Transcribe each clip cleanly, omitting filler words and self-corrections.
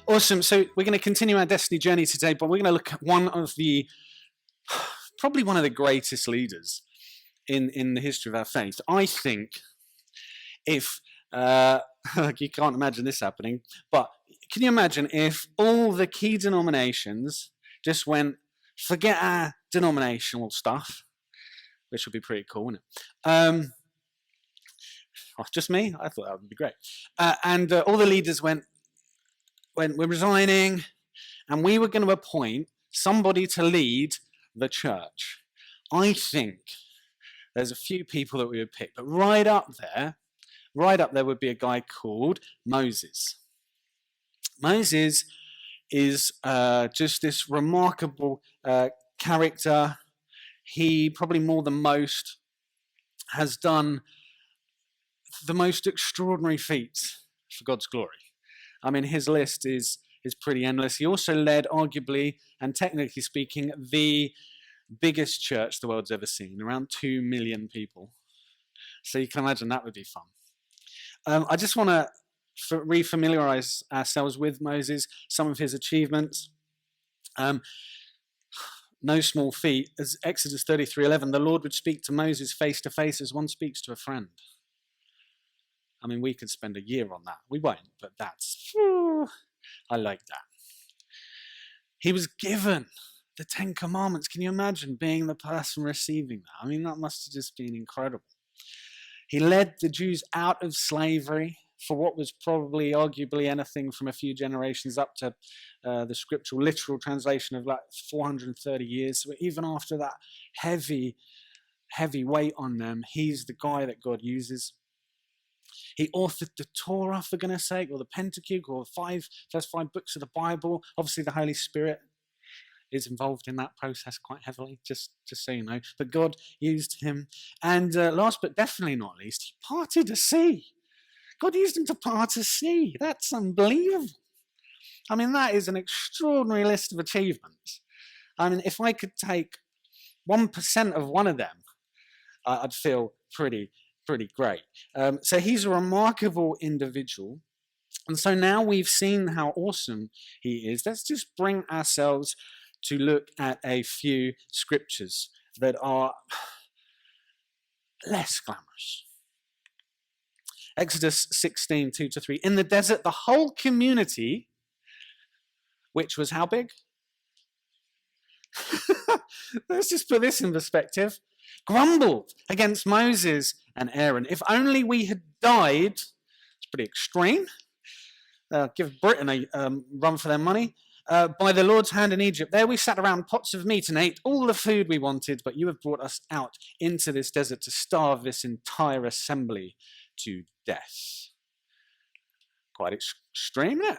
Awesome. So we're going to continue our destiny journey today, but we're going to look at probably one of the greatest leaders in the history of our faith. I think if, you can't imagine this happening, but can you imagine if all the key denominations just went, forget our denominational stuff, which would be pretty cool, wouldn't it? Just me? I thought that would be great. And all the leaders went, we're resigning, and we were going to appoint somebody to lead the church. I think there's a few people that we would pick, but right up there would be a guy called Moses. Moses is just this remarkable character. He, probably more than most, has done the most extraordinary feats for God's glory. I mean, his list is pretty endless. He also led, arguably, and technically speaking, the biggest church the world's ever seen, around 2 million people. So you can imagine that would be fun. I just want to refamiliarize ourselves with Moses, some of his achievements. No small feat. As Exodus 33:11, the Lord would speak to Moses face to face as one speaks to a friend. I mean, we could spend a year on that. We won't, but I like that. He was given the 10 Commandments. Can you imagine being the person receiving that? I mean, that must have just been incredible. He led the Jews out of slavery for what was probably, arguably, anything from a few generations up to the scriptural, literal translation of like 430 years. So even after that heavy weight on them, he's the guy that God uses. He authored the Torah, for goodness sake, or the Pentateuch, or first five books of the Bible. Obviously, the Holy Spirit is involved in that process quite heavily, just so you know. But God used him. And last but definitely not least, he parted a sea. God used him to part a sea. That's unbelievable. I mean, that is an extraordinary list of achievements. I mean, if I could take 1% of one of them, I'd feel pretty great. So he's a remarkable individual. And so now we've seen how awesome he is. Let's just bring ourselves to look at a few scriptures that are less glamorous. Exodus 16, 2-3. In the desert, the whole community, which was how big? Let's just put this in perspective. Grumbled against Moses and Aaron. If only we had died, it's pretty extreme. Give Britain a run for their money. By the Lord's hand in Egypt. There we sat around pots of meat and ate all the food we wanted, but you have brought us out into this desert to starve this entire assembly to death. Quite extreme, isn't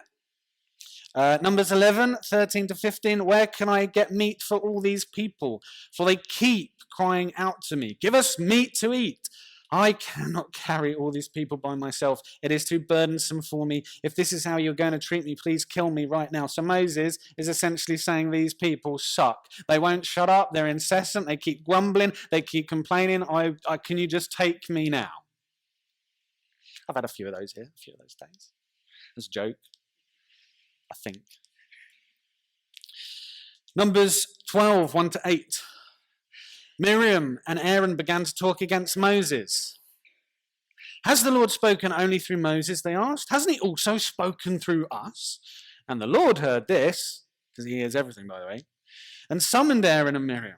it? Numbers 11, 13-15. Where can I get meat for all these people? For they keep crying out to me, give us meat to eat. I cannot carry all these people by myself. It is too burdensome for me. If this is how you're going to treat me, please kill me right now. So Moses is essentially saying these people suck. They won't shut up. They're incessant. They keep grumbling. They keep complaining. Can you just take me now? I've had a few of those here, a few of those days. As a joke, I think. Numbers 12, 1-8. Miriam and Aaron began to talk against Moses. Has the Lord spoken only through Moses, they asked? Hasn't he also spoken through us? And the Lord heard this, because he hears everything, by the way, and summoned Aaron and Miriam.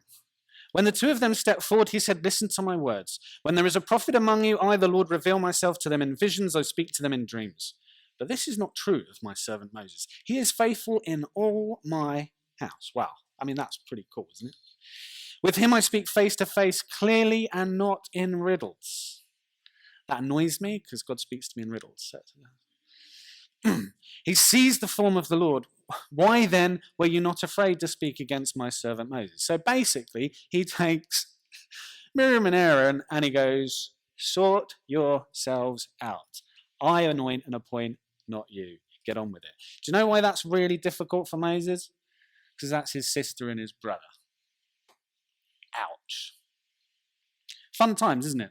When the two of them stepped forward, he said, listen to my words. When there is a prophet among you, I, the Lord, reveal myself to them in visions, I speak to them in dreams. But this is not true of my servant Moses. He is faithful in all my house. Wow. I mean, that's pretty cool, isn't it? With him I speak face to face, clearly and not in riddles. That annoys me because God speaks to me in riddles. He sees the form of the Lord. Why then were you not afraid to speak against my servant Moses? So basically, he takes Miriam and Aaron and he goes, sort yourselves out. I anoint and appoint, not you. Get on with it. Do you know why that's really difficult for Moses? Because that's his sister and his brother. Ouch. Fun times, isn't it?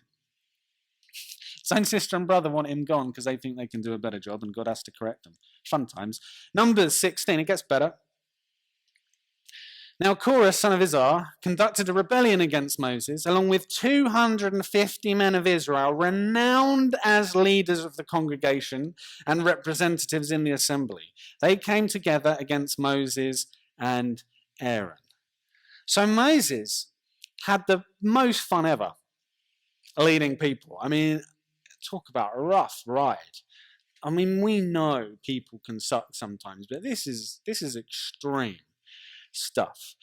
His own sister and brother want him gone because they think they can do a better job and God has to correct them. Fun times. Numbers 16, it gets better. Now Korah, son of Izhar, conducted a rebellion against Moses, along with 250 men of Israel, renowned as leaders of the congregation and representatives in the assembly. They came together against Moses and Aaron. So Moses had the most fun ever leading people. I mean, talk about a rough ride. I mean, we know people can suck sometimes, but this is extreme stuff.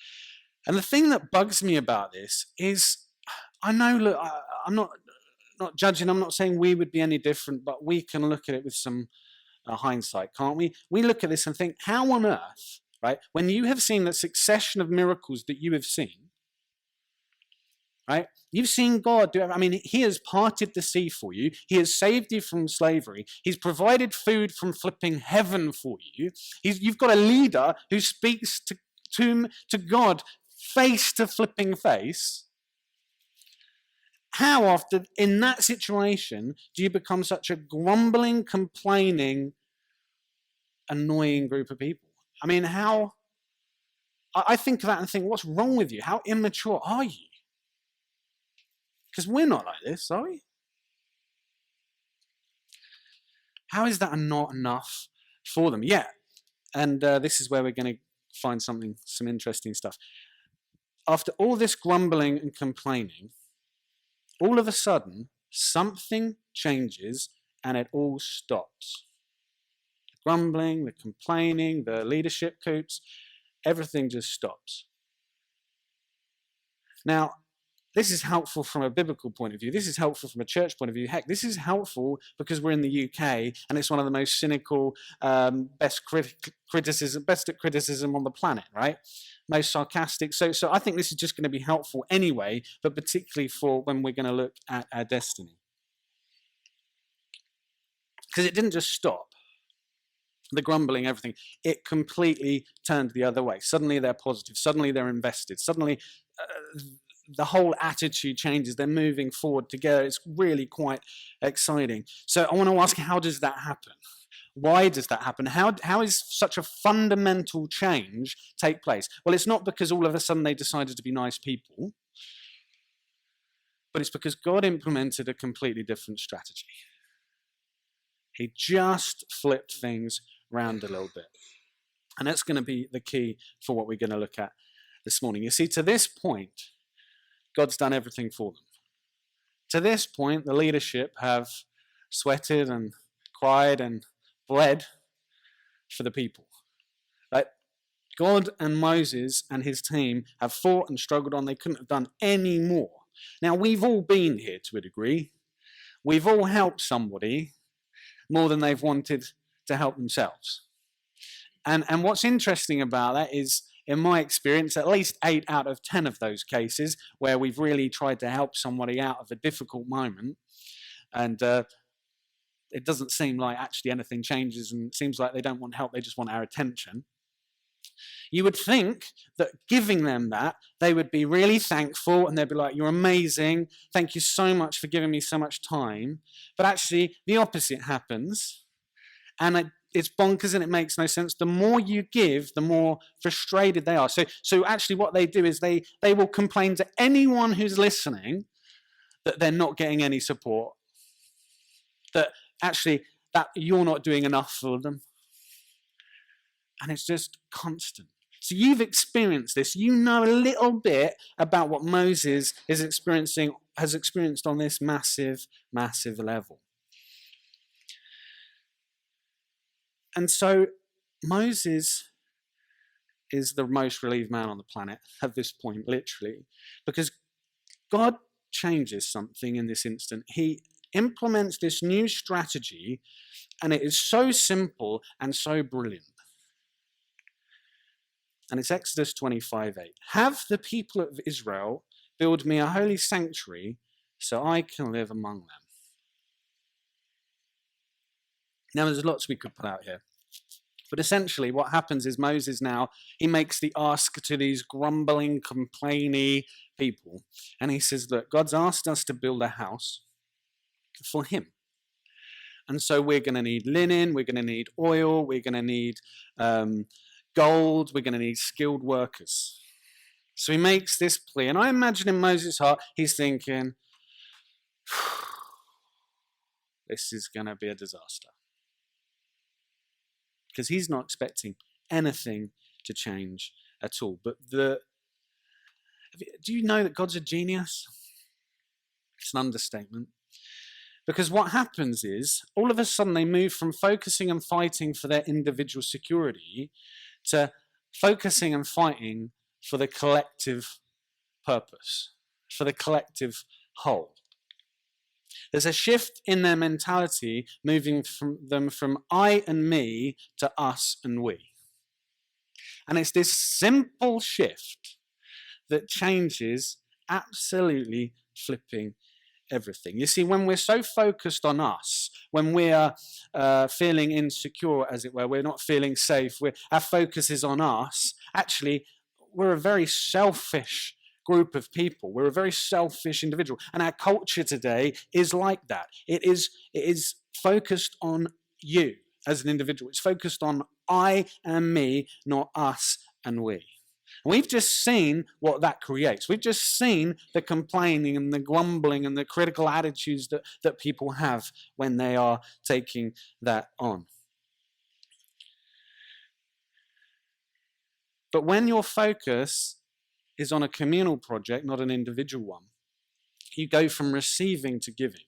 And the thing that bugs me about this is, I know, look, I'm not judging, I'm not saying we would be any different, but we can look at it with some hindsight, can't we? We look at this and think, how on earth, right, when you have seen the succession of miracles that you have seen, right, you've seen God do it. I mean, he has parted the sea for you. He has saved you from slavery. He's provided food from flipping heaven for you. You've got a leader who speaks to God face to flipping face. How often in that situation do you become such a grumbling, complaining, annoying group of people? I mean, I think of that and think, what's wrong with you? How immature are you? Because we're not like this, are we? How is that not enough for them? Yeah, and this is where we're going to find some interesting stuff. After all this grumbling and complaining, all of a sudden, something changes and it all stops. The grumbling, the complaining, the leadership coups, everything just stops. Now, this is helpful from a biblical point of view. This is helpful from a church point of view. Heck, this is helpful because we're in the UK and it's one of the most cynical, best at criticism on the planet, right? Most sarcastic. So I think this is just going to be helpful anyway, but particularly for when we're going to look at our destiny. Because it didn't just stop. The grumbling, everything. It completely turned the other way. Suddenly they're positive. Suddenly they're invested. Suddenly the whole attitude changes. They're moving forward together. It's really quite exciting. So I want to ask, how does that happen? Why does that happen? How is such a fundamental change take place? Well, it's not because all of a sudden they decided to be nice people, but it's because God implemented a completely different strategy. He just flipped things around a little bit. And that's going to be the key for what we're going to look at this morning. You see, to this point, God's done everything for them. To this point, the leadership have sweated and cried and bled for the people. Right? God and Moses and his team have fought and struggled on. They couldn't have done any more. Now, we've all been here to a degree. We've all helped somebody more than they've wanted to help themselves. And what's interesting about that is, in my experience, at least 8 out of 10 of those cases where we've really tried to help somebody out of a difficult moment, and it doesn't seem like actually anything changes, and it seems like they don't want help, they just want our attention. You would think that giving them that, they would be really thankful and they'd be like, you're amazing, thank you so much for giving me so much time. But actually, the opposite happens, and it's bonkers and it makes no sense. The more you give, the more frustrated they are. So actually what they do is they will complain to anyone who's listening that they're not getting any support, that actually that you're not doing enough for them. And it's just constant. So you've experienced this. You know a little bit about what Moses has experienced on this massive, massive level. And so Moses is the most relieved man on the planet at this point, literally, because God changes something in this instant. He implements this new strategy, and it is so simple and so brilliant. And it's Exodus 25:8. Have the people of Israel build me a holy sanctuary so I can live among them. Now, there's lots we could put out here. But essentially what happens is Moses now, he makes the ask to these grumbling, complaining people. And he says, look, God's asked us to build a house for him. And so we're going to need linen, we're going to need oil, we're going to need gold, we're going to need skilled workers. So he makes this plea. And I imagine in Moses' heart, he's thinking, this is going to be a disaster. Because he's not expecting anything to change at all. But do you know that God's a genius? It's an understatement. Because what happens is, all of a sudden they move from focusing and fighting for their individual security to focusing and fighting for the collective purpose, for the collective whole. There's a shift in their mentality, moving from I and me to us and we. And it's this simple shift that changes absolutely flipping everything. You see, when we're so focused on us, when we are feeling insecure, as it were, we're not feeling safe, our focus is on us, actually, we're a very selfish group of people. We're a very selfish individual. And our culture today is like that. It is focused on you as an individual. It's focused on I and me, not us and we. We've just seen what that creates. We've just seen the complaining and the grumbling and the critical attitudes that people have when they are taking that on. But when your focus is on a communal project, not an individual one, you go from receiving to giving.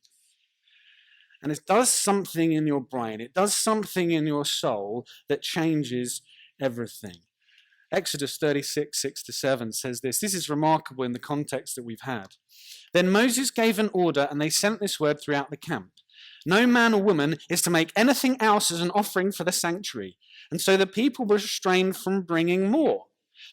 And it does something in your brain, it does something in your soul that changes everything. Exodus 36, 6-7 says this. This is remarkable in the context that we've had. Then Moses gave an order, and they sent this word throughout the camp. No man or woman is to make anything else as an offering for the sanctuary. And so the people were restrained from bringing more,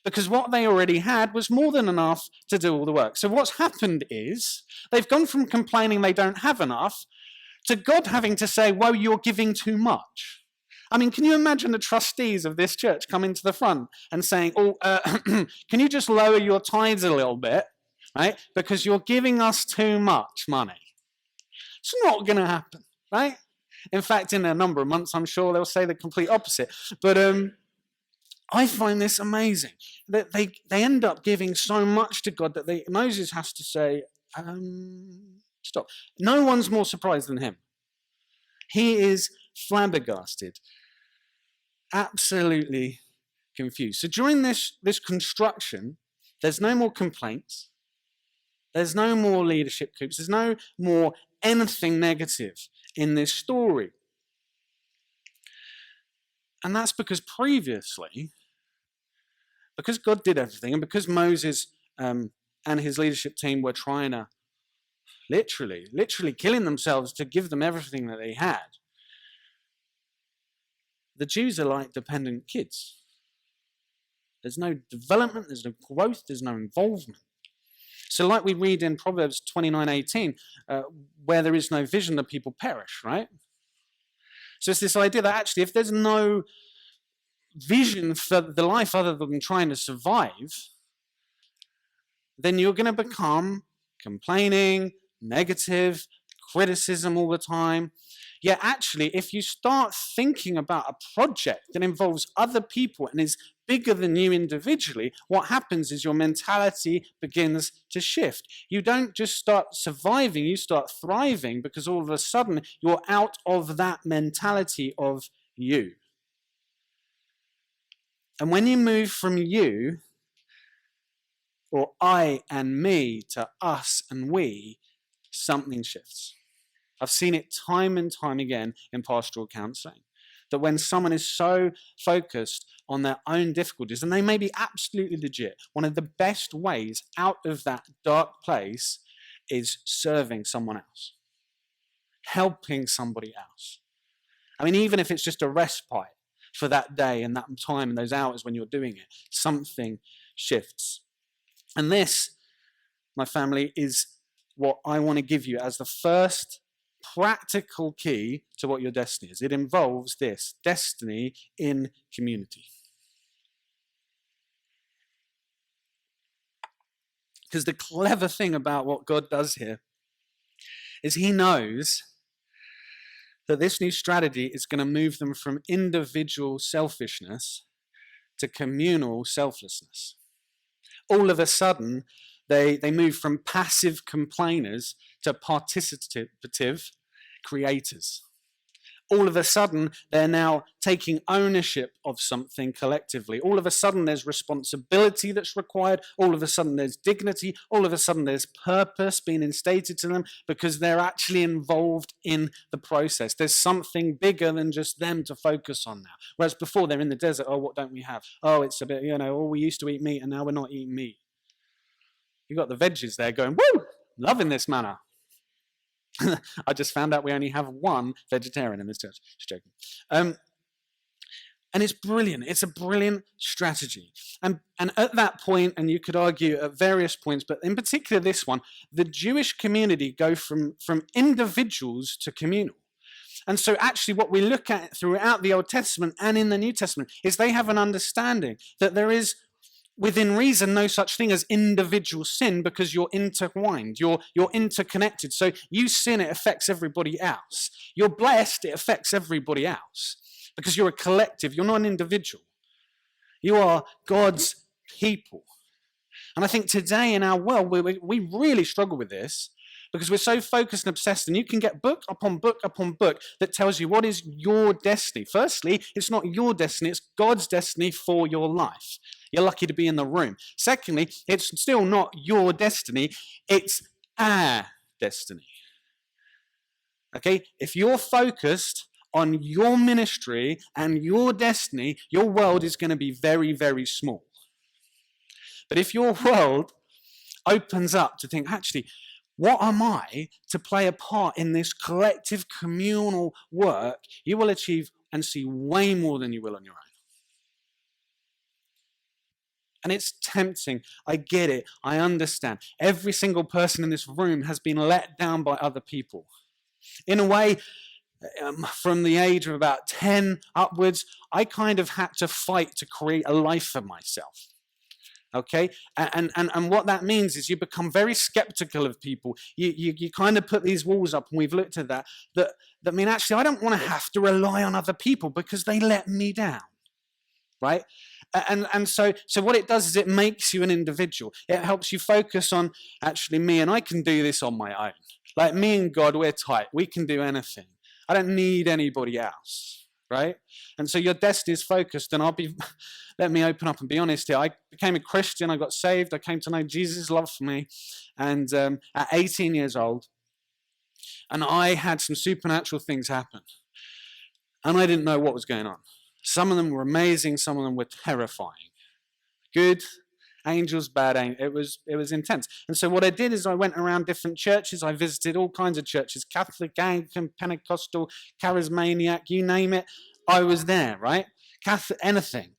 because what they already had was more than enough to do all the work. So what's happened is they've gone from complaining they don't have enough to God having to say, whoa, you're giving too much. I mean, can you imagine the trustees of this church coming to the front and saying, can you just lower your tithes a little bit, right? Because you're giving us too much money. It's not going to happen, right? In fact, in a number of months, I'm sure they'll say the complete opposite. But I find this amazing, that they end up giving so much to God that Moses has to say, stop. No one's more surprised than him. He is flabbergasted, absolutely confused. So during this construction, there's no more complaints. There's no more leadership coups. There's no more anything negative in this story. And that's because previously, because God did everything, and because Moses and his leadership team were trying to literally killing themselves to give them everything that they had, the Jews are like dependent kids. There's no development, there's no growth, there's no involvement. So like we read in Proverbs 29:18, where there is no vision, the people perish, right? So it's this idea that actually if there's no vision for the life other than trying to survive, then you're going to become complaining, negative, criticism all the time. Yet actually, if you start thinking about a project that involves other people and is bigger than you individually, what happens is your mentality begins to shift. You don't just start surviving, you start thriving, because all of a sudden you're out of that mentality of you. And when you move from you, or I and me, to us and we, something shifts. I've seen it time and time again in pastoral counseling, that when someone is so focused on their own difficulties, and they may be absolutely legit, one of the best ways out of that dark place is serving someone else, helping somebody else. I mean, even if it's just a respite for that day and that time and those hours when you're doing it, something shifts. And this, my family, is what I want to give you as the first practical key to what your destiny is. It involves this: destiny in community. Because the clever thing about what God does here is he knows that this new strategy is going to move them from individual selfishness to communal selflessness. All of a sudden, they move from passive complainers to participative creators. All of a sudden, they're now taking ownership of something collectively. All of a sudden, there's responsibility that's required. All of a sudden, there's dignity. All of a sudden, there's purpose being instated to them because they're actually involved in the process. There's something bigger than just them to focus on now. Whereas before, they're in the desert. Oh, what don't we have? Oh, it's a bit, oh, we used to eat meat and now we're not eating meat. You've got the veggies there going, woo, loving this manna. I just found out we only have one vegetarian in this church. Just joking. And it's brilliant. It's a brilliant strategy. And at that point, and you could argue at various points, but in particular this one, the Jewish community go from individuals to communal. And so actually what we look at throughout the Old Testament and in the New Testament is they have an understanding that there is, within reason, no such thing as individual sin because you're intertwined, you're interconnected. So you sin, it affects everybody else. You're blessed, it affects everybody else because you're a collective, you're not an individual. You are God's people. And I think today in our world, we really struggle with this because we're so focused and obsessed, and you can get book upon book upon book that tells you what is your destiny. Firstly, it's not your destiny, it's God's destiny for your life. You're lucky to be in the room. Secondly, it's still not your destiny, it's our destiny. Okay? If you're focused on your ministry and your destiny, your world is going to be very, very small. But if your world opens up to think, actually, what am I to play a part in this collective communal work, you will achieve and see way more than you will on your own. And it's tempting. I get it. I understand. Every single person in this room has been let down by other people. In a way, from the age of about 10 upwards, I kind of had to fight to create a life for myself. Okay, and what that means is you become very skeptical of people. You kind of put these walls up, and we've looked at that mean actually I don't want to have to rely on other people because they let me down, right? And so what it does is it makes you an individual. It helps you focus on actually me, and I can do this on my own. Like me and God, we're tight. We can do anything. I don't need anybody else. Right? And so your destiny is focused, and let me open up and be honest here. I became a Christian, I got saved, I came to know Jesus' love for me, and at 18 years old, and I had some supernatural things happen, and I didn't know what was going on. Some of them were amazing, some of them were terrifying. Good angels, bad angels, it was intense. And so what I did is I went around different churches, I visited all kinds of churches, Catholic, Anglican, Pentecostal, Charismaniac, you name it, I was there, right? Catholic, anything.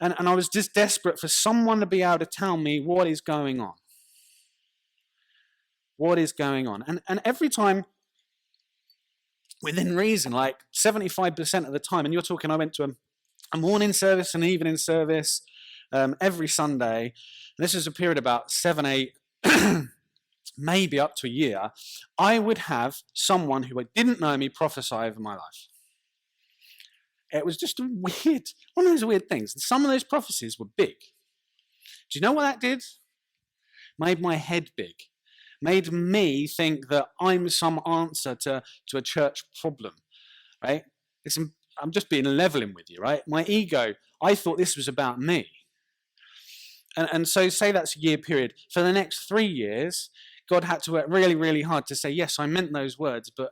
And I was just desperate for someone to be able to tell me what is going on. What is going on? And every time, within reason, like 75% of the time, and you're talking, I went to a morning service, an evening service, every Sunday. And this was a period about 7, 8, maybe up to a year. I would have someone who didn't know me prophesy over my life. It was just one of those weird things. And some of those prophecies were big. Do you know what that did? Made my head big. Made me think that I'm some answer to a church problem, right? I'm just being leveling with you, right? My ego, I thought this was about me. And so say that's a year period. For the next 3 years, God had to work really, really hard to say, yes, I meant those words, but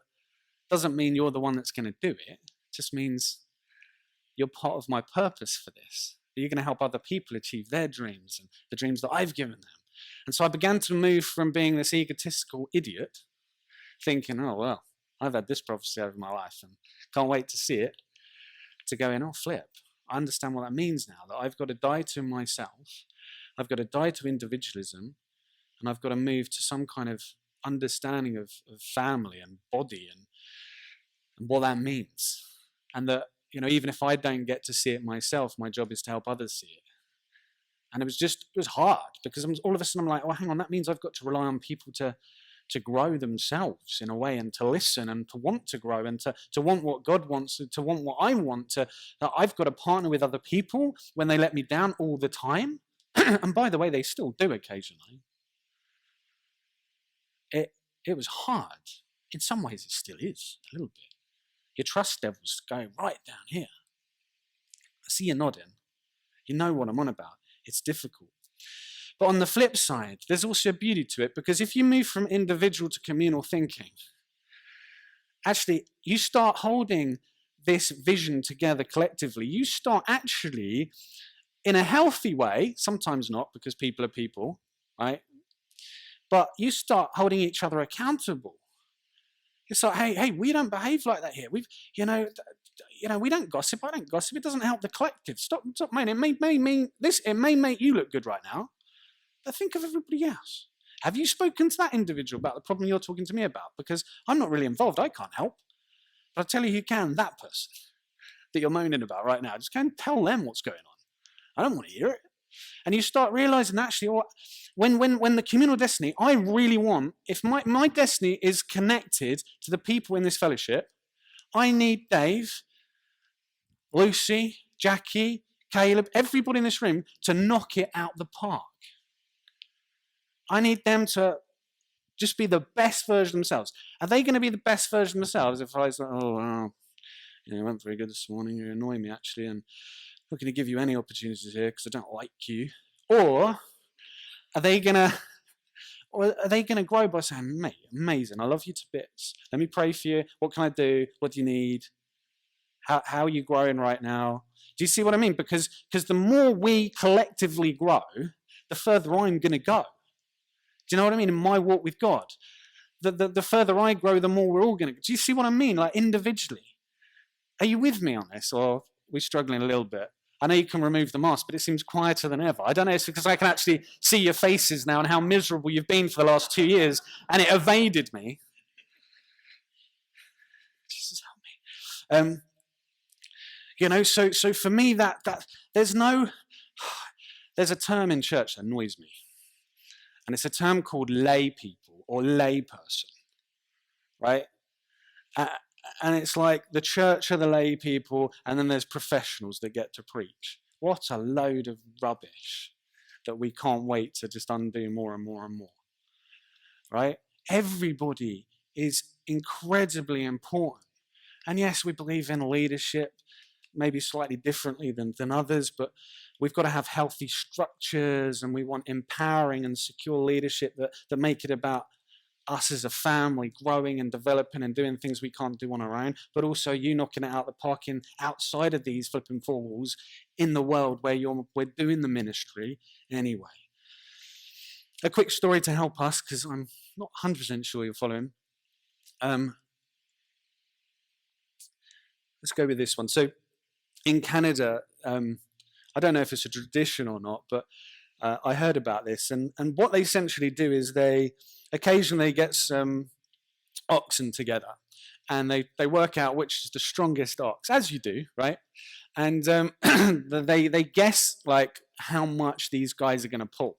doesn't mean you're the one that's going to do it. It just means you're part of my purpose for this. You're going to help other people achieve their dreams and the dreams that I've given them. And so I began to move from being this egotistical idiot, thinking, oh, well, I've had this prophecy over my life and can't wait to see it, to going, oh, flip. I understand what that means now, that I've got to die to myself. I've got to die to individualism, and I've got to move to some kind of understanding of family and body and what that means. And that, even if I don't get to see it myself, my job is to help others see it. And it was hard because all of a sudden I'm like, oh, hang on, that means I've got to rely on people to to grow themselves in a way, and to listen, and to want to grow, and to want what God wants, to want what I want, that I've got to partner with other people when they let me down all the time. And by the way, they still do occasionally. It was hard. In some ways it still is, a little bit. Your trust level's going right down here. I see you nodding. You know what I'm on about. It's difficult. But on the flip side, there's also a beauty to it, because if you move from individual to communal thinking, actually, you start holding this vision together collectively. You start actually, in a healthy way, sometimes not, because people are people, right? But you start holding each other accountable. It's like, hey, we don't behave like that here. We don't gossip. I don't gossip. It doesn't help the collective. Stop, man. It may make you look good right now, but think of everybody else. Have you spoken to that individual about the problem you're talking to me about? Because I'm not really involved. I can't help. But I tell you who can, that person that you're moaning about right now. Just go and tell them what's going on. I don't want to hear it. And you start realizing, actually, when the communal destiny, I really want, if my destiny is connected to the people in this fellowship, I need Dave, Lucy, Jackie, Caleb, everybody in this room to knock it out the park. I need them to just be the best version of themselves. Are they going to be the best version of themselves if I say, you weren't very good this morning, you annoy me actually, and I'm not going to give you any opportunities here because I don't like you? Or are they going to grow by saying, mate, amazing, I love you to bits. Let me pray for you. What can I do? What do you need? How are you growing right now? Do you see what I mean? Because the more we collectively grow, the further I'm going to go. Do you know what I mean? In my walk with God, the further I grow, the more we're all going to. Do you see what I mean? Like individually. Are you with me on this, or are we struggling a little bit? I know you can remove the mask, but it seems quieter than ever. I don't know, it's because I can actually see your faces now and how miserable you've been for the last 2 years, and it evaded me. Jesus help me. So for me, that there's a term in church that annoys me. And it's a term called lay people or lay person, right? And it's like the church are the lay people, and then there's professionals that get to preach. What a load of rubbish that we can't wait to just undo more and more and more, right? Everybody is incredibly important. And yes, we believe in leadership, maybe slightly differently than others, but we've got to have healthy structures, and we want empowering and secure leadership that make it about us as a family growing and developing and doing things we can't do on our own, but also you knocking it out the park outside of these flipping four walls in the world where we're doing the ministry anyway. A quick story to help us, because I'm not 100% sure you're following. Let's go with this one. So in Canada, I don't know if it's a tradition or not, but I heard about this. And what they essentially do is they occasionally get some oxen together, and they work out which is the strongest ox, as you do, right? And they guess like how much these guys are going to pull,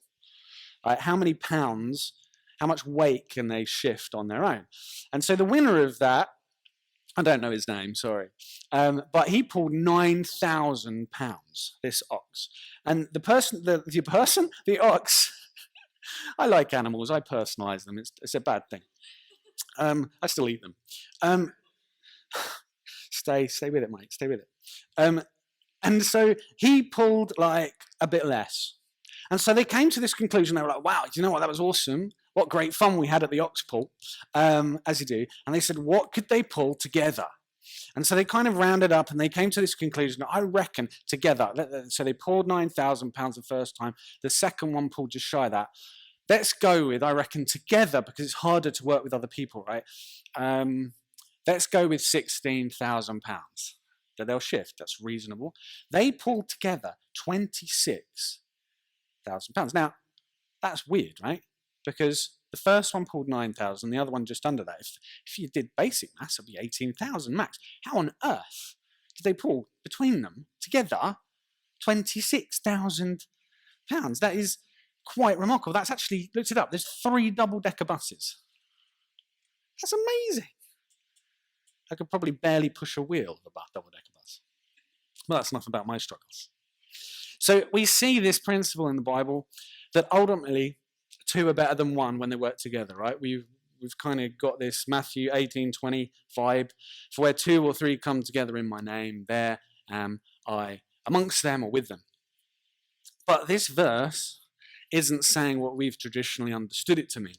right? How many pounds, how much weight can they shift on their own? And so the winner of that, I don't know his name, sorry. But he pulled 9,000 pounds, this ox. And the ox, I like animals, I personalize them, it's a bad thing. I still eat them. Stay with it, mate, stay with it. And so he pulled like a bit less. And so they came to this conclusion, they were like, wow, do you know what, that was awesome. What great fun we had at the ox pull, as you do. And they said, what could they pull together? And so they kind of rounded up and they came to this conclusion, I reckon, together. So they pulled 9,000 pounds the first time. The second one pulled just shy of that. Let's go with, I reckon, together, because it's harder to work with other people, right? Let's go with 16,000 pounds that they'll shift. That's reasonable. They pulled together 26,000 pounds. Now, that's weird, right? Because the first one pulled 9,000, the other one just under that. If you did basic maths, it'd be 18,000 max. How on earth did they pull between them together 26,000 pounds? That is quite remarkable. That's actually, looked it up, there's 3 double-decker buses. That's amazing. I could probably barely push a wheel of a double-decker bus. Well, that's enough about my struggles. So we see this principle in the Bible that ultimately two are better than one when they work together, right? We've kind of got this Matthew 18:25, for where two or three come together in my name, there am I amongst them or with them. But this verse isn't saying what we've traditionally understood it to mean.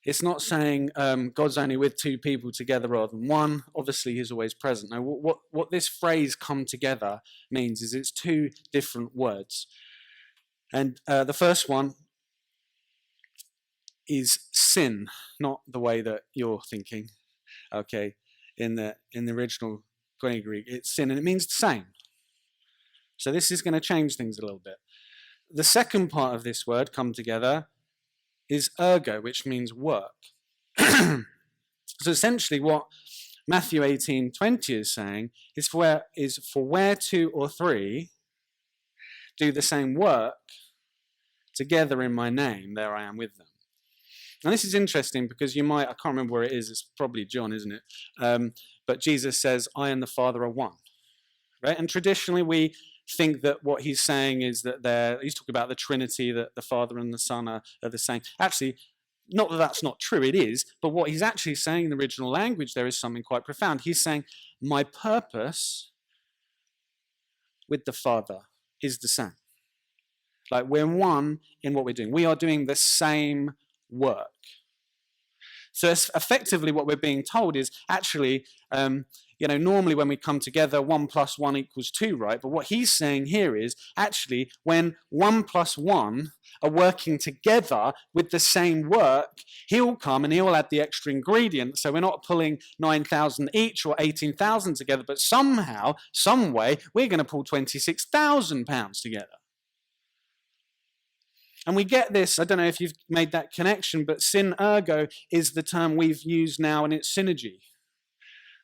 It's not saying God's only with two people together rather than one. Obviously, he's always present. Now, what this phrase come together means is it's two different words. And the first one is sin, not the way that you're thinking. Okay, in the original Greek, it's sin, and it means the same. So this is going to change things a little bit. The second part of this word, come together, is ergo, which means work. So essentially what Matthew 18:20 is saying is for where two or three do the same work together in my name, there I am with them. Now this is interesting because I can't remember where it is, it's probably John, isn't it? But Jesus says, I and the Father are one. Right? And traditionally we think that what he's saying is that he's talking about the Trinity, that the Father and the Son are the same. Actually, not that that's not true, it is, but what he's actually saying in the original language there is something quite profound. He's saying, my purpose with the Father is the same. Like we're one in what we're doing. We are doing the same work. So it's effectively what we're being told is actually, normally when we come together, 1 + 1 = 2, right? But what he's saying here is actually when 1 + 1 are working together with the same work, he'll come and he'll add the extra ingredient. So we're not pulling 9,000 each or 18,000 together, but somehow, some way, we're going to pull £26,000 together. And we get this, I don't know if you've made that connection, but sin ergo is the term we've used now, and it's synergy.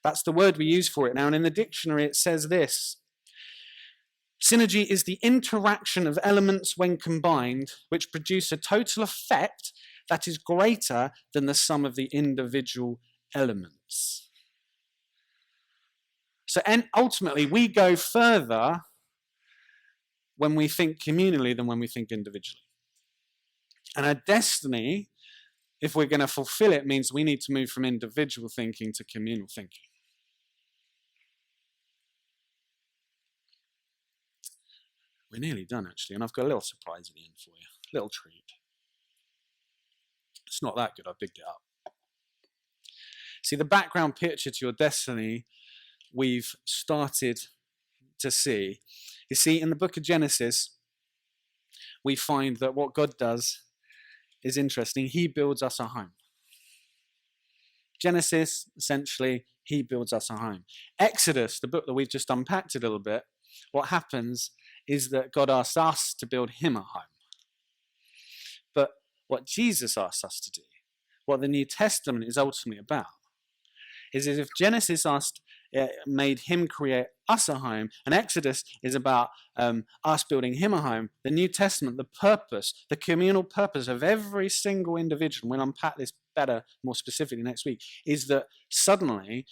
That's the word we use for it now. And in the dictionary it says this: synergy is the interaction of elements when combined, which produce a total effect that is greater than the sum of the individual elements. So ultimately, we go further when we think communally than when we think individually. And our destiny, if we're going to fulfill it, means we need to move from individual thinking to communal thinking. We're nearly done, actually, and I've got a little surprise at the end for you. A little treat. It's not that good, I bigged it up. See, the background picture to your destiny we've started to see. You see, in the book of Genesis, we find that what God does is interesting. He builds us a home. Genesis, essentially, he builds us a home. Exodus, the book that we've just unpacked a little bit, what happens is that God asks us to build him a home. But what Jesus asks us to do, what the New Testament is ultimately about, is if Genesis made him create us a home, and Exodus is about us building him a home, the New Testament, the purpose, the communal purpose of every single individual, we'll unpack this better, more specifically next week, is that suddenly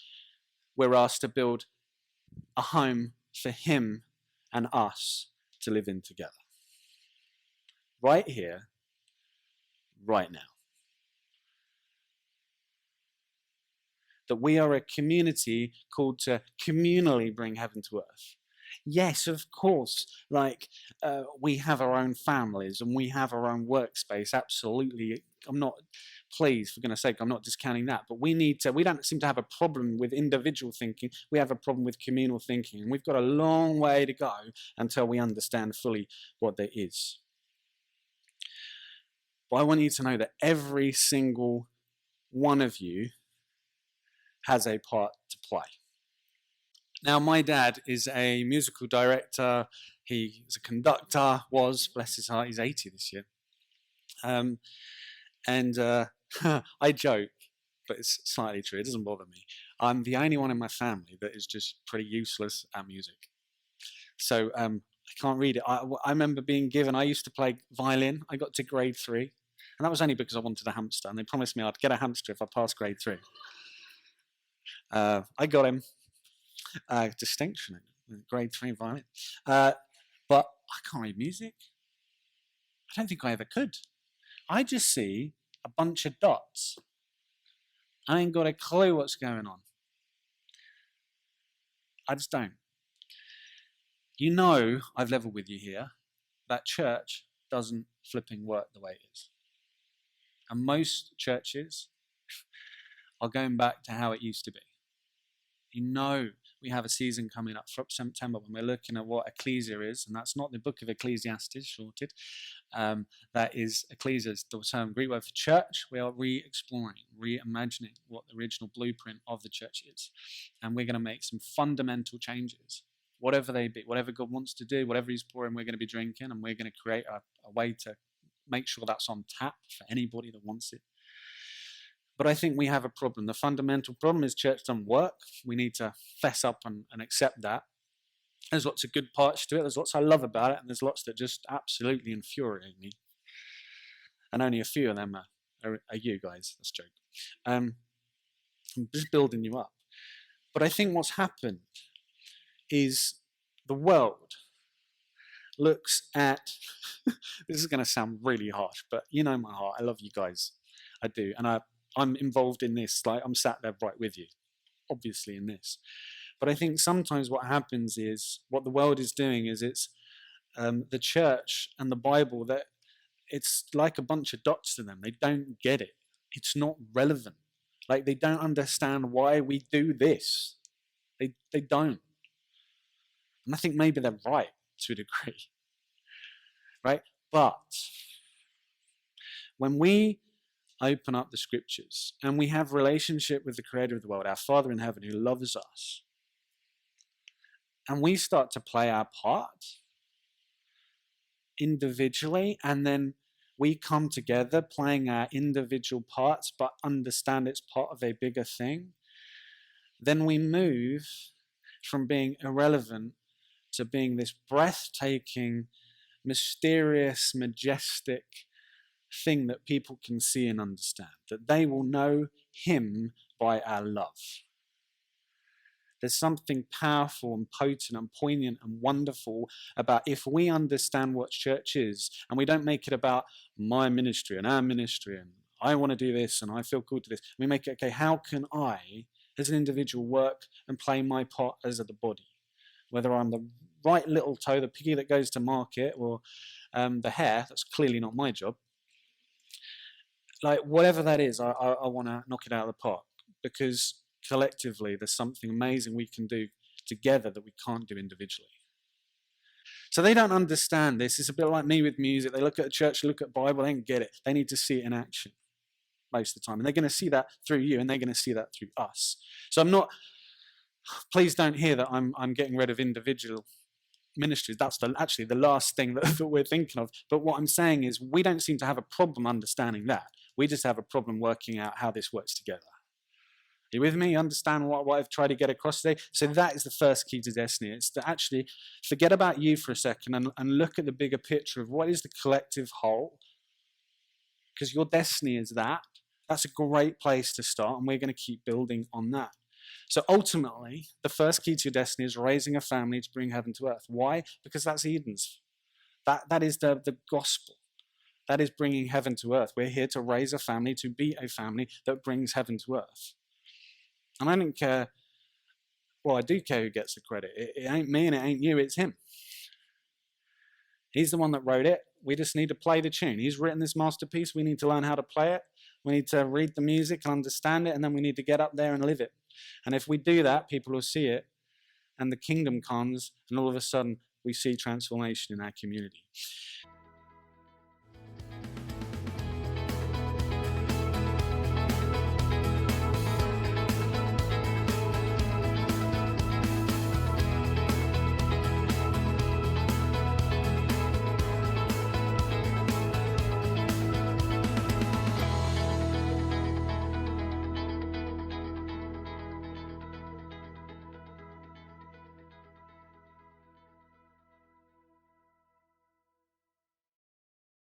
we're asked to build a home for him and us to live in together. Right here, right now. That we are a community called to communally bring heaven to earth. Yes, of course, we have our own families and we have our own workspace, absolutely. Please, for goodness sake, I'm not discounting that, but we don't seem to have a problem with individual thinking, we have a problem with communal thinking, and we've got a long way to go until we understand fully what there is. But I want you to know that every single one of you has a part to play. Now, my dad is a musical director. He is a conductor, bless his heart, he's 80 this year. I joke, but it's slightly true, it doesn't bother me. I'm the only one in my family that is just pretty useless at music. So I can't read it. I remember being given, I used to play violin. I got to grade 3. And that was only because I wanted a hamster, and they promised me I'd get a hamster if I passed grade 3. I got him. Distinction, grade 3 violin. But I can't read music. I don't think I ever could. I just see a bunch of dots. I ain't got a clue what's going on. I just don't. You know, I've leveled with you here, that church doesn't flipping work the way it is. And most churches are going back to how it used to be. You know, we have a season coming up from September when we're looking at what ecclesia is, and that's not the book of Ecclesiastes, shorted. That is, ecclesia is the term Greek word for church. We are re-exploring, reimagining what the original blueprint of the church is. And we're going to make some fundamental changes, whatever they be, whatever God wants to do, whatever he's pouring, we're going to be drinking, and we're going to create a way to make sure that's on tap for anybody that wants it. But I think we have a problem. The fundamental problem is church doesn't work. We need to fess up and accept that. There's lots of good parts to it. There's lots I love about it, and there's lots that just absolutely infuriate me. And only a few of them are you guys. That's a joke. I'm just building you up. But I think what's happened is the world looks at, this is going to sound really harsh, but you know my heart. I love you guys. I do. And I'm involved in this. Like, I'm sat there right with you, obviously, in this. But I think sometimes what happens is, what the world is doing is it's the church and the Bible, that it's like a bunch of dots to them. They don't get it. It's not relevant. Like, they don't understand why we do this. They don't. And I think maybe they're right to a degree. Right? But when we open up the scriptures and we have relationship with the creator of the world, our Father in heaven, who loves us, and we start to play our part individually, and then we come together playing our individual parts but understand it's part of a bigger thing, then we move from being irrelevant to being this breathtaking, mysterious, majestic thing that people can see and understand, that they will know him by our love. There's something powerful and potent and poignant and wonderful about if we understand what church is, and we don't make it about my ministry and our ministry and I want to do this and I feel called to this. We make it, okay, how can I as an individual work and play my part as the body? Whether I'm the right little toe, the piggy that goes to market, or the hare, that's clearly not my job. Like, whatever that is, I want to knock it out of the park, because collectively there's something amazing we can do together that we can't do individually. So they don't understand this. It's a bit like me with music. They look at the church, look at the Bible, they don't get it. They need to see it in action most of the time. And they're going to see that through you, and they're going to see that through us. So I'm not, please don't hear that I'm getting rid of individual ministries. That's actually the last thing that we're thinking of. But what I'm saying is, we don't seem to have a problem understanding that. We just have a problem working out how this works together. Are you with me? You understand what I've tried to get across today? So that is the first key to destiny. It's to actually forget about you for a second and look at the bigger picture of what is the collective whole. Because your destiny is that. That's a great place to start, and we're going to keep building on that. So ultimately, the first key to your destiny is raising a family to bring heaven to earth. Why? Because that's Eden's. That is the gospel. That is bringing heaven to earth. We're here to raise a family, to be a family that brings heaven to earth. And I don't care, well, I do care who gets the credit. It ain't me and it ain't you, it's him. He's the one that wrote it. We just need to play the tune. He's written this masterpiece. We need to learn how to play it. We need to read the music and understand it, and then we need to get up there and live it. And if we do that, people will see it, and the kingdom comes, and all of a sudden we see transformation in our community.